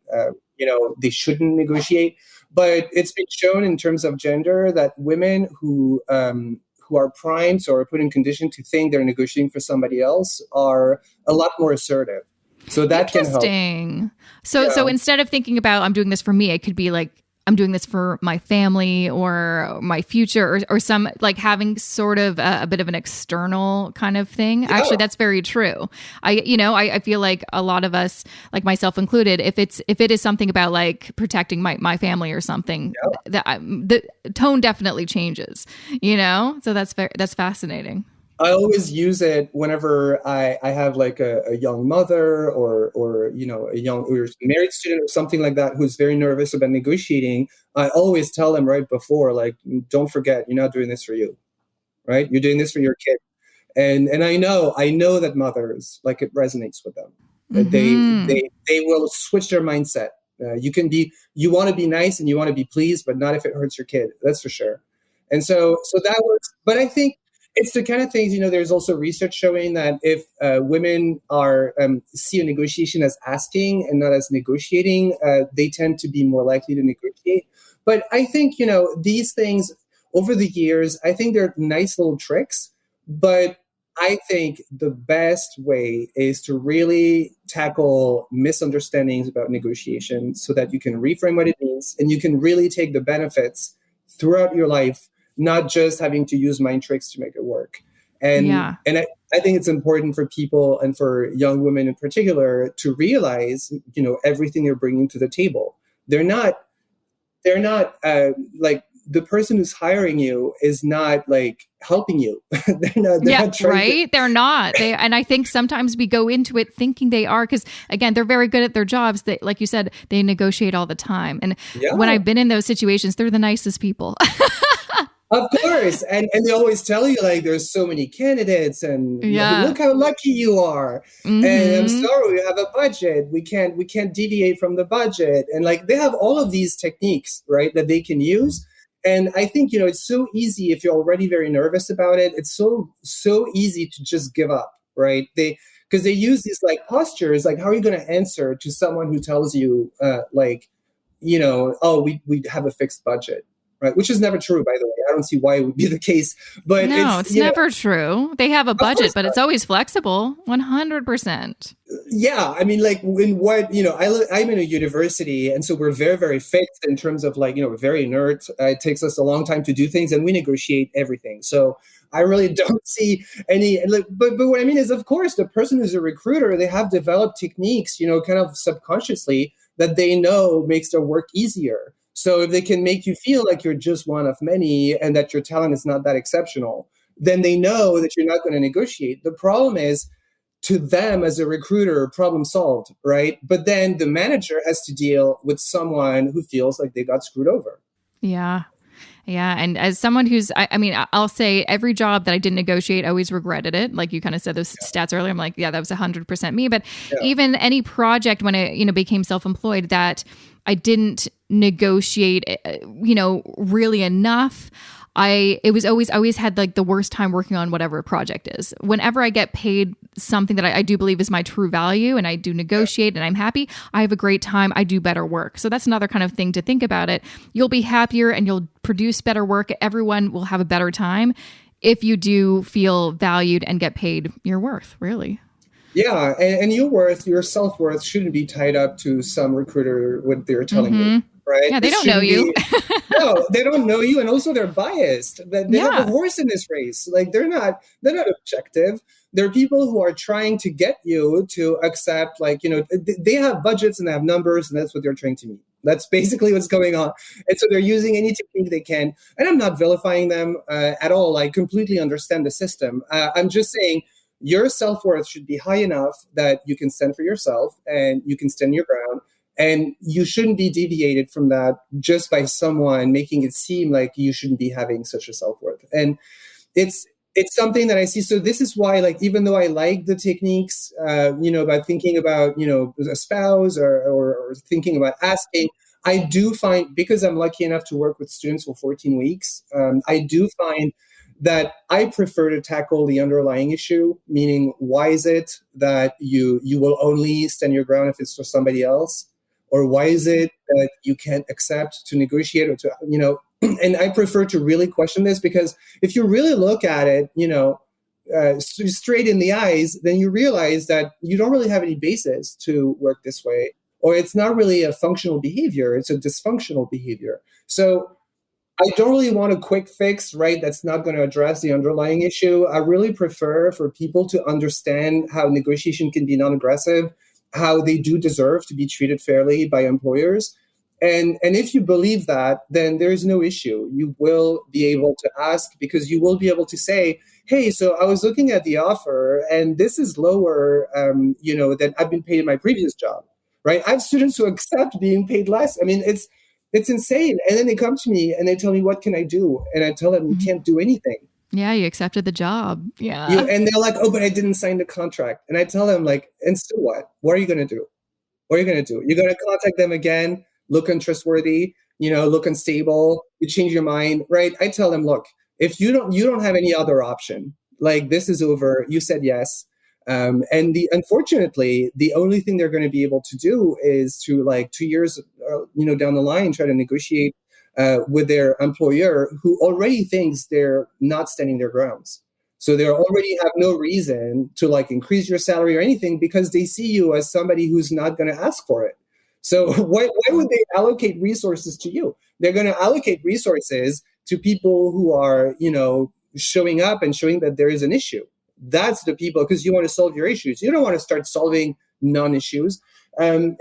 they shouldn't negotiate. But it's been shown in terms of gender that women who are primed or put in condition to think they're negotiating for somebody else are a lot more assertive. So that can help. Interesting. So instead of thinking about I'm doing this for me, it could be like I'm doing this for my family or my future or some like having sort of a bit of an external kind of thing. Yeah. Actually, that's very true. I feel like a lot of us, like myself included, if it is something about like protecting my family or something, the tone definitely changes, So that's fascinating. I always use it whenever I have like a young mother or a young or married student or something like that who's very nervous about negotiating. I always tell them right before, like, don't forget, you're not doing this for you, right? You're doing this for your kid. And I know that mothers, like, it resonates with them. Mm-hmm. They will switch their mindset. You want to be nice and you want to be pleased, but not if it hurts your kid. That's for sure. And so that works. But I think it's the kind of things, there's also research showing that if women see a negotiation as asking and not as negotiating, they tend to be more likely to negotiate. But I think, these things over the years, I think they're nice little tricks. But I think the best way is to really tackle misunderstandings about negotiation so that you can reframe what it means and you can really take the benefits throughout your life, not just having to use mind tricks to make it work. And I think it's important for people and for young women in particular to realize, everything they're bringing to the table. They're not like the person who's hiring you is not like helping you. They're not right. They're not. And I think sometimes we go into it thinking they are, because again, they're very good at their jobs. They, like you said, they negotiate all the time. And when I've been in those situations, they're the nicest people. Of course. And they always tell you like there's so many candidates and look how lucky you are. Mm-hmm. And I'm sorry, we have a budget. We can't deviate from the budget. And like they have all of these techniques, right, that they can use. And I think, it's so easy if you're already very nervous about it. It's so easy to just give up, right? Because they use these like postures, like how are you going to answer to someone who tells you we have a fixed budget. right? Which is never true, by the way. I don't see why it would be the case, but No, it's never true. They have a budget, but it's always flexible. 100%. Yeah, I mean, like when what I'm in a university, and so we're very, very fixed in terms of like we're very inert. It takes us a long time to do things, and we negotiate everything. So I really don't see any. But what I mean is, of course, the person who's a recruiter, they have developed techniques, kind of subconsciously that they know makes their work easier. So if they can make you feel like you're just one of many and that your talent is not that exceptional, then they know that you're not going to negotiate. The problem is, to them as a recruiter, problem solved, right? But then the manager has to deal with someone who feels like they got screwed over. Yeah. Yeah. And as someone who's, I mean, I'll say every job that I didn't negotiate, I always regretted it. Like you kind of said those stats earlier. I'm like, yeah, that was 100% me. But even any project when I, became self-employed that I didn't negotiate, really enough, I always had like the worst time working on whatever project is. Whenever I get paid something that I do believe is my true value and I do negotiate and I'm happy, I have a great time. I do better work. So that's another kind of thing to think about it. You'll be happier and you'll produce better work. Everyone will have a better time if you do feel valued and get paid your worth, really. Yeah, and your self-worth shouldn't be tied up to some recruiter, what they're telling you, right? Yeah, they don't know you. No, they don't know you, and also they're biased. They have a horse in this race. Like they're not objective. They're people who are trying to get you to accept, like, they have budgets and they have numbers, and that's what they're trying to meet. That's basically what's going on. And so they're using any technique they can. And I'm not vilifying them at all. I completely understand the system. I'm just saying, your self-worth should be high enough that you can stand for yourself and you can stand your ground. And you shouldn't be deviated from that just by someone making it seem like you shouldn't be having such a self-worth. And it's something that I see. So this is why, like, even though I like the techniques, about thinking about, a spouse or thinking about asking, I do find, because I'm lucky enough to work with students for 14 weeks, I do find that I prefer to tackle the underlying issue, meaning why is it that you will only stand your ground if it's for somebody else? Or why is it that you can't accept to negotiate or to, and I prefer to really question this, because if you really look at it, straight in the eyes, then you realize that you don't really have any basis to work this way, or it's not really a functional behavior, it's a dysfunctional behavior. So I don't really want a quick fix, right? That's not going to address the underlying issue. I really prefer for people to understand how negotiation can be non-aggressive, how they do deserve to be treated fairly by employers. And if you believe that, then there's no issue. You will be able to ask, because you will be able to say, hey, so I was looking at the offer and this is lower, than I've been paid in my previous job, right? I have students who accept being paid less. I mean, it's insane. And then they come to me and they tell me, what can I do? And I tell them, you can't do anything. Yeah, you accepted the job. Yeah. And they're like, oh, but I didn't sign the contract. And I tell them, like, and so what? What are you going to do? What are you going to do? You're going to contact them again, look untrustworthy, look unstable. You change your mind, right? I tell them, look, if you don't have any other option, like, this is over. You said yes. Unfortunately, the only thing they're going to be able to do is to, like, 2 years, down the line, try to negotiate with their employer, who already thinks they're not standing their grounds. So they already have no reason to, like, increase your salary or anything, because they see you as somebody who's not going to ask for it. So why would they allocate resources to you? They're going to allocate resources to people who are, showing up and showing that there is an issue. That's the people, because you want to solve your issues. You don't want to start solving non-issues. And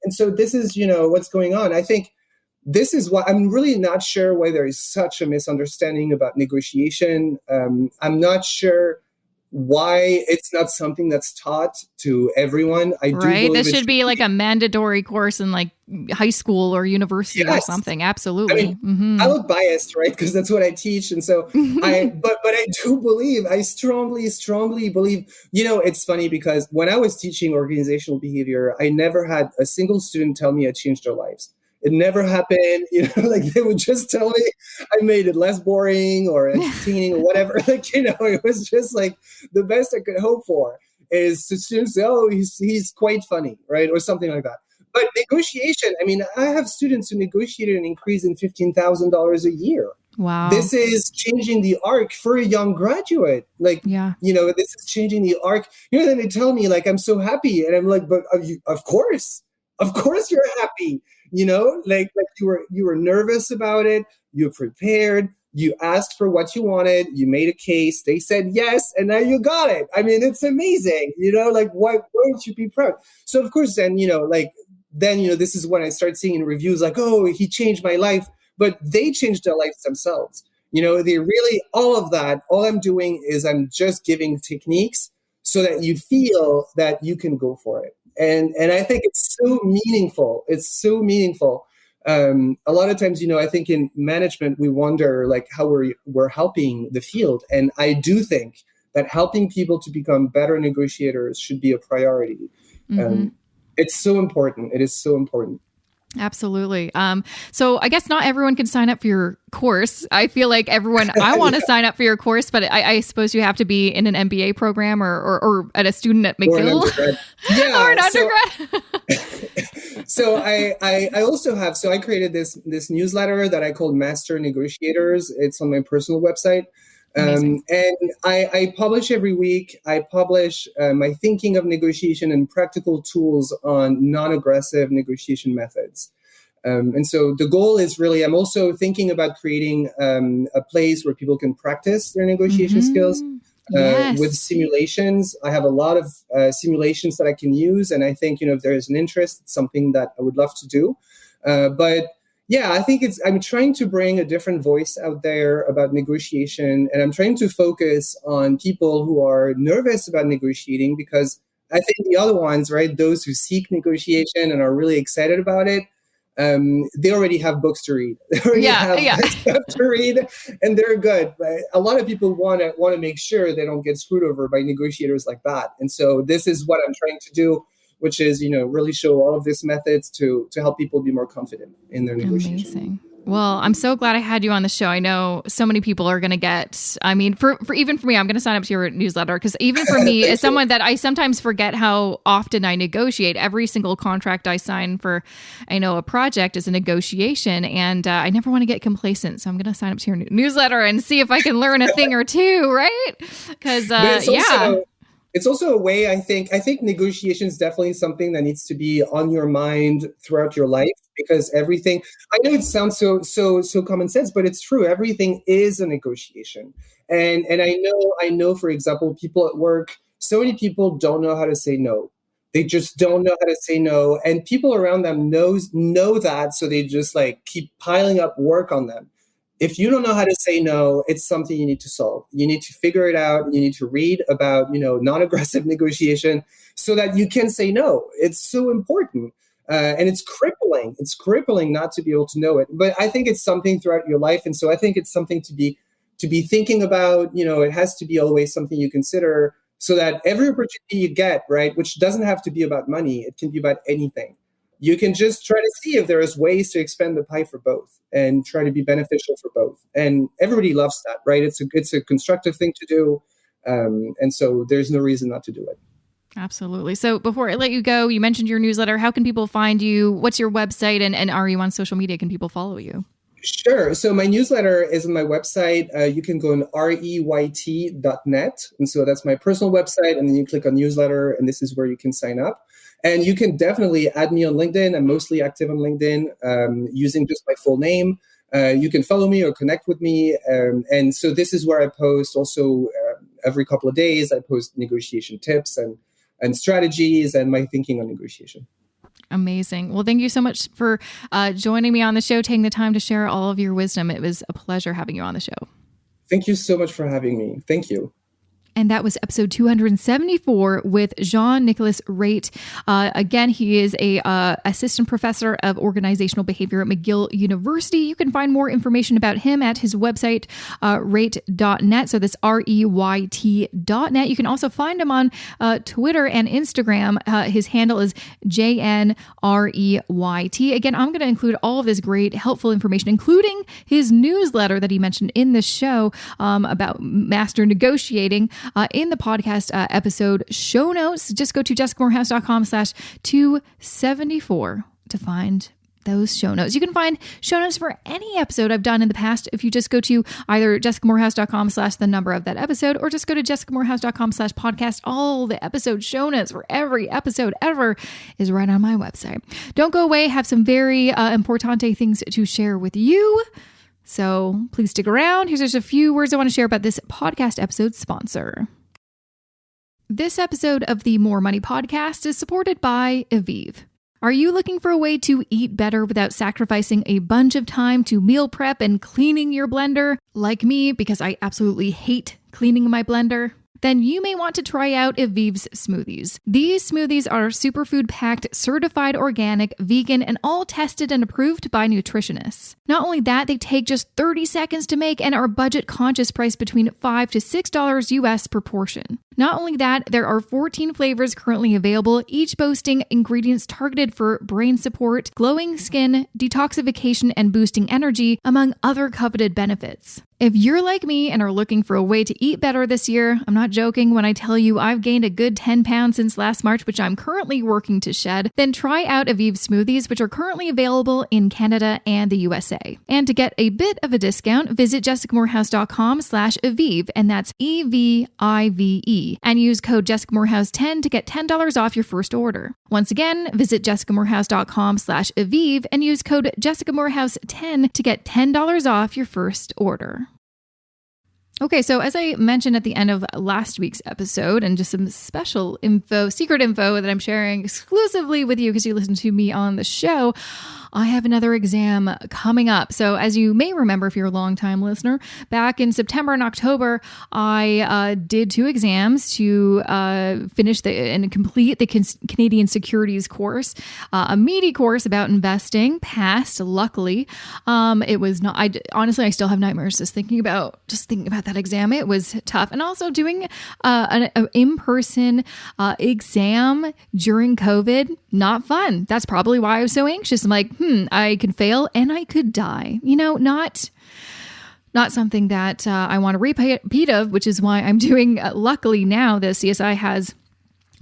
so this is, what's going on. I think this is why I'm really not sure why there is such a misunderstanding about negotiation. I'm not sure why it's not something that's taught to everyone. I do believe this should be like a mandatory course in, like, high school or university or something. Absolutely. I mean, I look biased, right? Because that's what I teach. And so but I do believe, I strongly believe, it's funny because when I was teaching organizational behavior, I never had a single student tell me I changed their lives. It never happened, like, they would just tell me I made it less boring or entertaining or whatever. Like, it was just like the best I could hope for is to students say, oh, he's quite funny, right? Or something like that. But negotiation, I mean, I have students who negotiated an increase in $15,000 a year. Wow. This is changing the arc for a young graduate. Like, yeah. This is changing the arc. Then they tell me, like, I'm so happy. And I'm like, but of course you're happy. Like you were nervous about it. You prepared. You asked for what you wanted. You made a case. They said yes, and now you got it. I mean, it's amazing. Like, why don't you be proud? So, of course, then, this is when I start seeing in reviews like, oh, he changed my life. But they changed their lives themselves. They really, all of that, all I'm doing is I'm just giving techniques so that you feel that you can go for it. And I think it's so meaningful. It's so meaningful. A lot of times, I think in management, we wonder like how we're helping the field. And I do think that helping people to become better negotiators should be a priority. It's so important. It is so important. Absolutely. So I guess not everyone can sign up for your course. I feel like I want to sign up for your course, but I suppose you have to be in an MBA program or at a student at McGill. Or an undergrad. So I also have, I created this newsletter that I called Master Negotiators. It's on my personal website. And I publish every week. I publish my thinking of negotiation and practical tools on non-aggressive negotiation methods. And so the goal is really, I'm also thinking about creating a place where people can practice their negotiation skills with simulations. I have a lot of simulations that I can use. And I think, if there is an interest, it's something that I would love to do. But yeah, I think I'm trying to bring a different voice out there about negotiation, and I'm trying to focus on people who are nervous about negotiating, because I think the other ones, right, those who seek negotiation and are really excited about it, they already have books to read. They already have stuff to read, and they're good. But a lot of people want to make sure they don't get screwed over by negotiators like that. And so this is what I'm trying to do, which is, really show all of these methods to help people be more confident in their negotiation. Amazing. Well, I'm so glad I had you on the show. I know so many people are going to get, for even for me, I'm going to sign up to your newsletter, because even for me, as someone that I sometimes forget how often I negotiate, every single contract I sign for, a project is a negotiation, and I never want to get complacent. So I'm going to sign up to your newsletter and see if I can learn a thing or two, right? Because, it's also a way, I think negotiation is definitely something that needs to be on your mind throughout your life, because everything, I know it sounds so common sense, but it's true. Everything is a negotiation. And I know, for example, people at work, so many people don't know how to say no. They just don't know how to say no. And people around them know that. So they just like keep piling up work on them. If you don't know how to say no, it's something you need to solve. You need to figure it out. You need to read about, non-aggressive negotiation so that you can say no. It's so important. And it's crippling. It's crippling not to be able to know it. But I think it's something throughout your life. And so I think it's something to be thinking about. It has to be always something you consider, so that every opportunity you get, right, which doesn't have to be about money, it can be about anything. You can just try to see if there is ways to expand the pie for both and try to be beneficial for both. And everybody loves that, right? It's a constructive thing to do. And so there's no reason not to do it. Absolutely. So before I let you go, you mentioned your newsletter. How can people find you? What's your website? And are you on social media? Can people follow you? Sure. So my newsletter is on my website. You can go on reyt.net. And so that's my personal website. And then you click on newsletter, and this is where you can sign up. And you can definitely add me on LinkedIn. I'm mostly active on LinkedIn using just my full name. You can follow me or connect with me. And so this is where I post also every couple of days. I post negotiation tips and strategies and my thinking on negotiation. Amazing. Well, thank you so much for joining me on the show, taking the time to share all of your wisdom. It was a pleasure having you on the show. Thank you so much for having me. Thank you. And that was episode 274 with Jean-Nicolas Reyt. Again, he is a assistant professor of organizational behavior at McGill University. You can find more information about him at his website, reyt.net. So that's REYT.net. You can also find him on Twitter and Instagram. His handle is JNREYT. Again, I'm going to include all of this great, helpful information, including his newsletter that he mentioned in the show about master negotiating. in the podcast episode show notes. Just go to jessicamorehouse.com/274 to find those show notes. You can find show notes for any episode I've done in the past if you just go to either jessicamorehouse.com/the number of that episode, or just go to jessicamorehouse.com/podcast. All the episode show notes for every episode ever is right on my website. Don't go away. Have some very importante things to share with you. So please stick around. Here's just a few words I want to share about this podcast episode sponsor. This episode of the More Money Podcast is supported by Aviv. Are you looking for a way to eat better without sacrificing a bunch of time to meal prep and cleaning your blender? Like me, because I absolutely hate cleaning my blender? Then you may want to try out Aviv's smoothies. These smoothies are superfood packed, certified organic, vegan, and all tested and approved by nutritionists. Not only that, they take just 30 seconds to make and are budget conscious, priced between $5 to $6 US per portion. Not only that, there are 14 flavors currently available, each boasting ingredients targeted for brain support, glowing skin, detoxification, and boosting energy, among other coveted benefits. If you're like me and are looking for a way to eat better this year, I'm not joking when I tell you I've gained a good 10 pounds since last March, which I'm currently working to shed, then try out Aviv smoothies, which are currently available in Canada and the USA. And to get a bit of a discount, visit jessicamorehouse.com/Aviv, and that's EVIVE, and use code JessicaMorehouse10 to get $10 off your first order. Once again, visit jessicamorehouse.com/Aviv and use code JessicaMorehouse10 to get $10 off your first order. Okay, so as I mentioned at the end of last week's episode, and just some special info, secret info that I'm sharing exclusively with you because you listen to me on the show, I have another exam coming up. So as you may remember, if you're a longtime listener, back in September and October, I did 2 exams to finish and complete the Canadian Securities course, a meaty course about investing. Passed, luckily. It was not. Honestly, I still have nightmares just thinking about that exam. It was tough, and also doing an in-person exam during COVID, not fun. That's probably why I was so anxious. I'm like, I could fail and I could die. Not something that I want to repeat of, which is why I'm doing, luckily now, the CSI has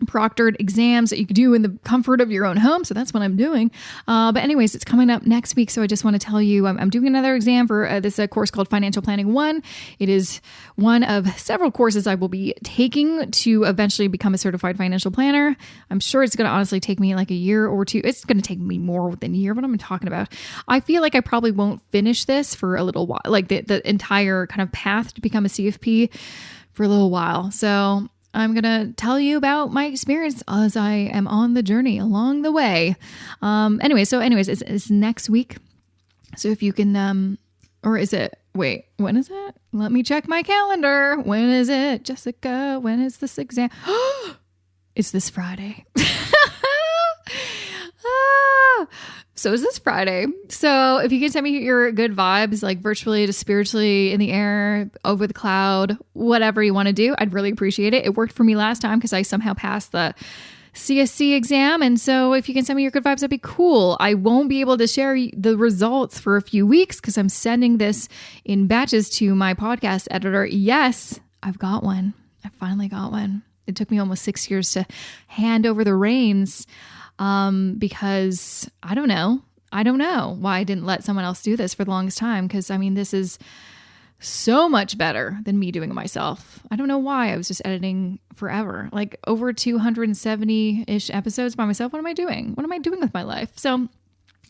proctored exams that you can do in the comfort of your own home. So that's what I'm doing. But anyways, it's coming up next week. So I just want to tell you, I'm doing another exam for this course called Financial Planning 1. It is one of several courses I will be taking to eventually become a certified financial planner. I'm sure it's going to honestly take me like a year or 2. It's going to take me more than a year. What am I talking about? I feel like I probably won't finish this for a little while, like the entire kind of path to become a CFP for a little while. So I'm going to tell you about my experience as I am on the journey along the way. Anyways, it's next week. So if you can, or is it, wait, when is it? Let me check my calendar. When is it? Jessica, when is this exam? It's this Friday. So is this Friday. So if you can send me your good vibes, like virtually to spiritually, in the air, over the cloud, whatever you want to do, I'd really appreciate it. It worked for me last time because I somehow passed the CSC exam. And so if you can send me your good vibes, that'd be cool. I won't be able to share the results for a few weeks because I'm sending this in batches to my podcast editor. Yes, I've got one. I finally got one. It took me almost 6 years to hand over the reins. Because I don't know why I didn't let someone else do this for the longest time. Because this is so much better than me doing it myself. I don't know why I was just editing forever, like over 270-ish episodes by myself. What am I doing? What am I doing with my life? So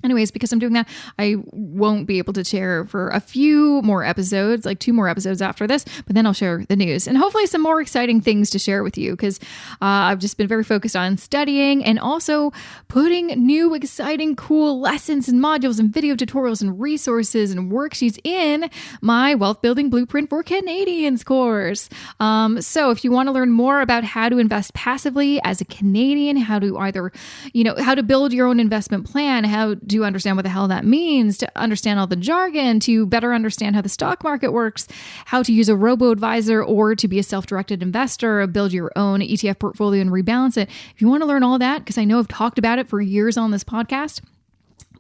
anyways, because I'm doing that, I won't be able to share for a few more episodes, like 2 more episodes after this, but then I'll share the news and hopefully some more exciting things to share with you because I've just been very focused on studying and also putting new, exciting, cool lessons and modules and video tutorials and resources and worksheets in my Wealth Building Blueprint for Canadians course. So if you want to learn more about how to invest passively as a Canadian, how to either, how to build your own investment plan, how to understand what the hell that means, to understand all the jargon, to better understand how the stock market works, how to use a robo-advisor or to be a self-directed investor, build your own ETF portfolio and rebalance it. If you want to learn all that, because I know I've talked about it for years on this podcast,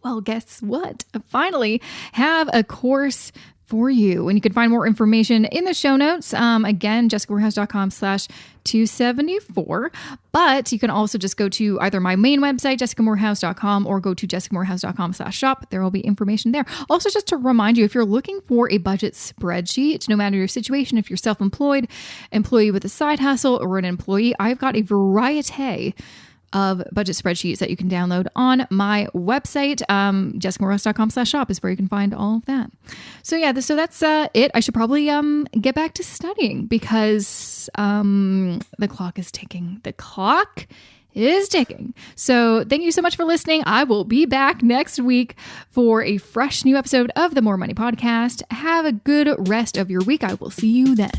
well, guess what? I finally have a course for you. And you can find more information in the show notes. Again, jessicamorehouse.com/274. But you can also just go to either my main website, jessicamorehouse.com, or go to jessicamorehouse.com/shop. There will be information there. Also, just to remind you, if you're looking for a budget spreadsheet, no matter your situation, if you're self-employed, employee with a side hustle, or an employee, I've got a variety of budget spreadsheets that you can download on my website. jessicamorehouse.com/shop is where you can find all of that. So yeah, so that's it. I should probably get back to studying because the clock is ticking. The clock is ticking. So thank you so much for listening. I will be back next week for a fresh new episode of the More Money Podcast. Have a good rest of your week. I will see you then.